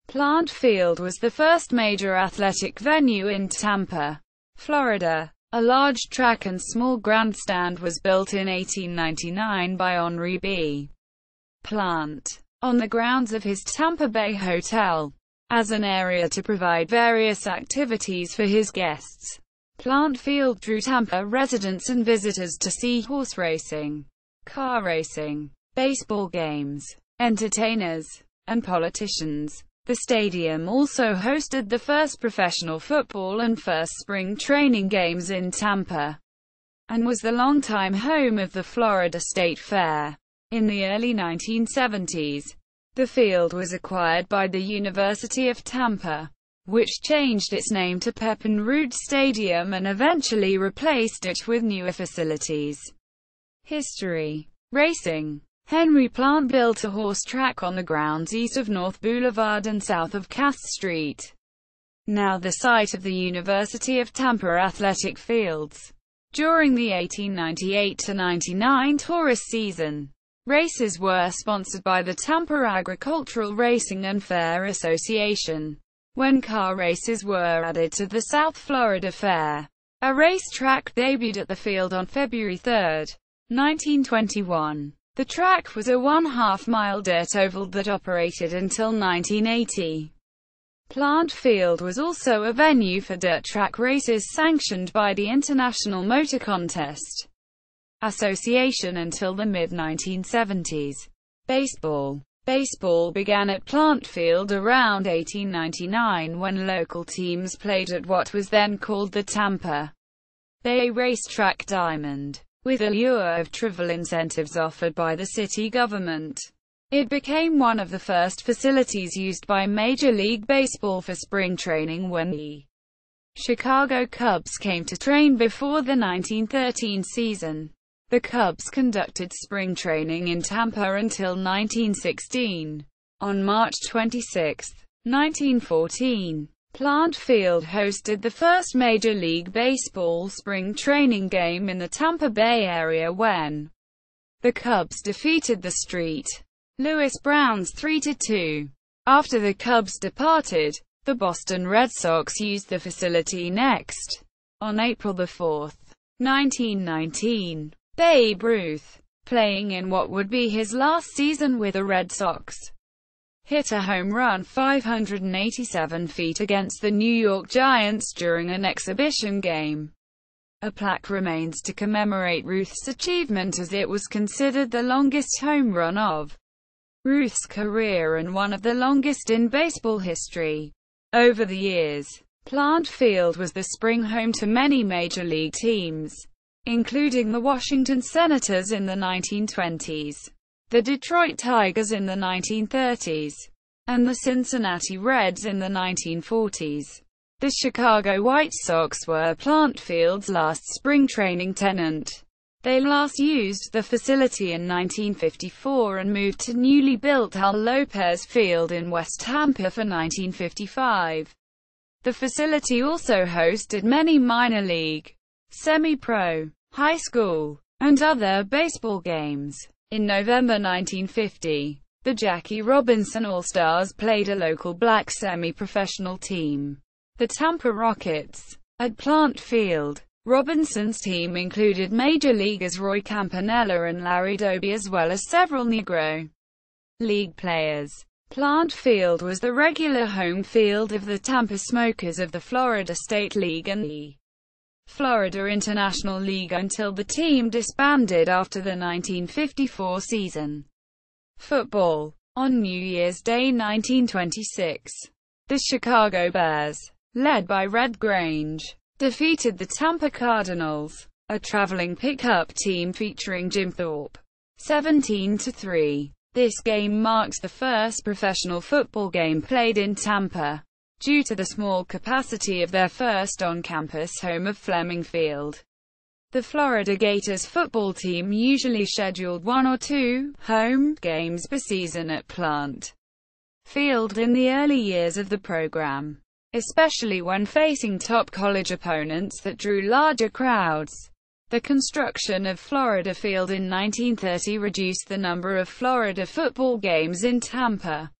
Plant Field was the first major athletic venue in Tampa, Florida. A large track and small grandstand was built in 1899 by Henry B. Plant, on the grounds of his Tampa Bay Hotel, as an area to provide various activities for his guests. Plant Field drew Tampa residents and visitors to see horse racing, car racing, baseball games, entertainers, and politicians. The stadium also hosted the first professional football and first spring training games in Tampa, and was the longtime home of the Florida State Fair. In the early 1970s, the field was acquired by the University of Tampa, which changed its name to Pepin-Rood Stadium and eventually replaced it with newer facilities. History. Racing. Henry Plant built a horse track on the grounds east of North Boulevard and south of Cass Street, now the site of the University of Tampa athletic fields. During the 1898-99 tourist season, races were sponsored by the Tampa Agricultural Racing and Fair Association. When car races were added to the South Florida Fair, a racetrack debuted at the field on February 3, 1921. The track was a 1/2-mile dirt oval that operated until 1980. Plant Field was also a venue for dirt track races sanctioned by the International Motor Contest Association until the mid-1970s. Baseball. Baseball began at Plant Field around 1899 when local teams played at what was then called the Tampa Bay Racetrack Diamond, with a lure of travel incentives offered by the city government. It became one of the first facilities used by Major League Baseball for spring training when the Chicago Cubs came to train before the 1913 season. The Cubs conducted spring training in Tampa until 1916. On March 26, 1914, Plant Field hosted the first Major League Baseball spring training game in the Tampa Bay area when the Cubs defeated the St. Louis Browns 3-2. After the Cubs departed, the Boston Red Sox used the facility next. On April 4, 1919, Babe Ruth, playing in what would be his last season with the Red Sox, hit a home run 587 feet against the New York Giants during an exhibition game. A plaque remains to commemorate Ruth's achievement as it was considered the longest home run of Ruth's career and one of the longest in baseball history. Over the years, Plant Field was the spring home to many major league teams, including the Washington Senators in the 1920s, the Detroit Tigers in the 1930s, and the Cincinnati Reds in the 1940s. The Chicago White Sox were Plant Field's last spring training tenant. They last used the facility in 1954 and moved to newly built Al Lopez Field in West Tampa for 1955. The facility also hosted many minor league, semi-pro, high school, and other baseball games. In November 1950, the Jackie Robinson All-Stars played a local black semi-professional team, the Tampa Rockets, at Plant Field. Robinson's team included major leaguers Roy Campanella and Larry Doby as well as several Negro League players. Plant Field was the regular home field of the Tampa Smokers of the Florida State League and the Florida International League until the team disbanded after the 1954 season. Football. On New Year's Day 1926, the Chicago Bears, led by Red Grange, defeated the Tampa Cardinals, a traveling pickup team featuring Jim Thorpe, 17-3. This game marks the first professional football game played in Tampa, due to the small capacity of their first on-campus home of Fleming Field. The Florida Gators football team usually scheduled 1 or 2 home games per season at Plant Field in the early years of the program, especially when facing top college opponents that drew larger crowds. The construction of Florida Field in 1930 reduced the number of Florida football games in Tampa.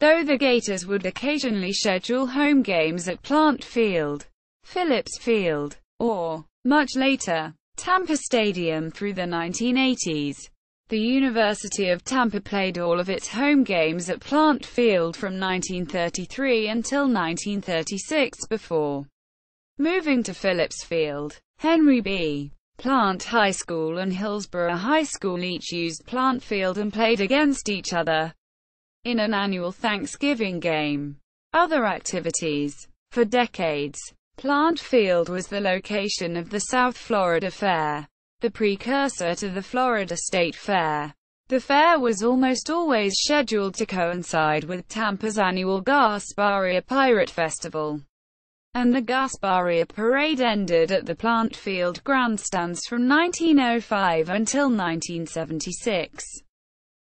though the Gators would occasionally schedule home games at Plant Field, Phillips Field, or, much later, Tampa Stadium through the 1980s. The University of Tampa played all of its home games at Plant Field from 1933 until 1936 before moving to Phillips Field. Henry B. Plant High School and Hillsborough High School each used Plant Field and played against each other in an annual Thanksgiving game. Other activities. For decades, Plant Field was the location of the South Florida Fair, the precursor to the Florida State Fair. The fair was almost always scheduled to coincide with Tampa's annual Gasparilla Pirate Festival, and the Gasparilla Parade ended at the Plant Field grandstands from 1905 until 1976.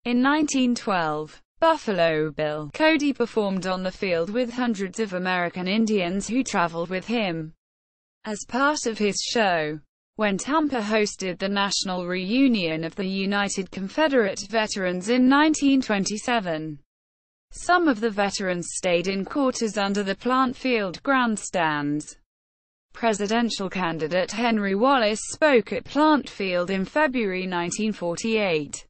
In 1912, Buffalo Bill Cody performed on the field with hundreds of American Indians who traveled with him as part of his show. When Tampa hosted the national reunion of the United Confederate Veterans in 1927, some of the veterans stayed in quarters under the Plant Field grandstands. Presidential candidate Henry Wallace spoke at Plant Field in February 1948.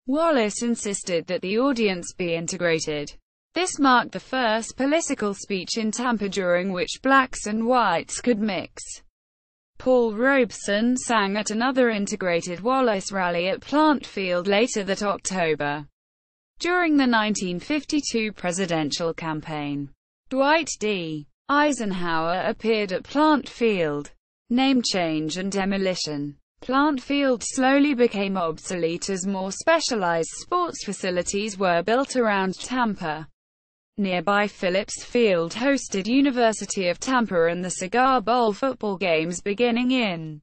Wallace insisted that the audience be integrated. This marked the first political speech in Tampa during which blacks and whites could mix. Paul Robeson sang at another integrated Wallace rally at Plant Field later that October. During the 1952 presidential campaign, Dwight D. Eisenhower appeared at Plant Field. Name change and demolition. Plant Field slowly became obsolete as more specialized sports facilities were built around Tampa. Nearby Phillips Field hosted University of Tampa and the Cigar Bowl football games beginning in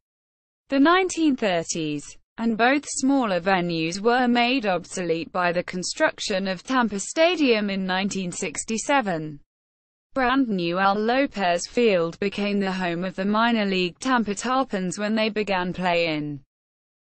the 1930s, and both smaller venues were made obsolete by the construction of Tampa Stadium in 1967. Brand new Al Lopez Field became the home of the minor league Tampa Tarpons when they began play in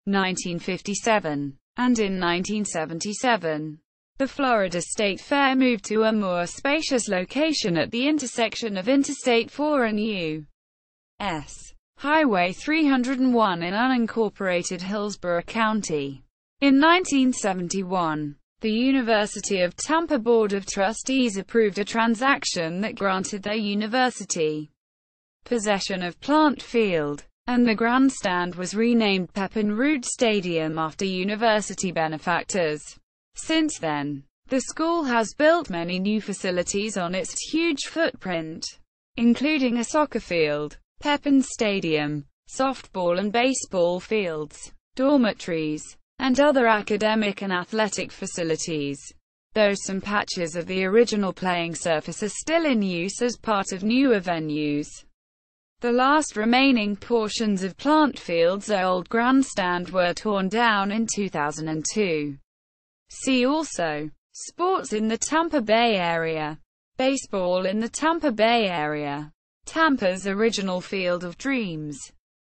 1957, and in 1977. The Florida State Fair moved to a more spacious location at the intersection of Interstate 4 and U.S. Highway 301 in unincorporated Hillsborough County. In 1971, the University of Tampa Board of Trustees approved a transaction that granted their university possession of Plant Field, and the grandstand was renamed Pepin-Rood Stadium after university benefactors. Since then, the school has built many new facilities on its huge footprint, including a soccer field, Pepin Stadium, softball and baseball fields, dormitories, and other academic and athletic facilities, though some patches of the original playing surface are still in use as part of newer venues. The last remaining portions of Plant Field's old grandstand were torn down in 2002. See also: sports in the Tampa Bay area, baseball in the Tampa Bay area, Tampa's original Field of Dreams,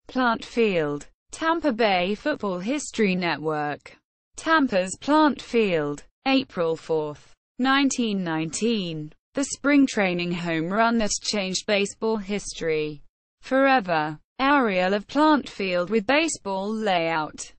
Plant Field, Tampa Bay Football History Network, Tampa's Plant Field, April 4, 1919, the spring training home run that changed baseball history forever, aerial of Plant Field with baseball layout.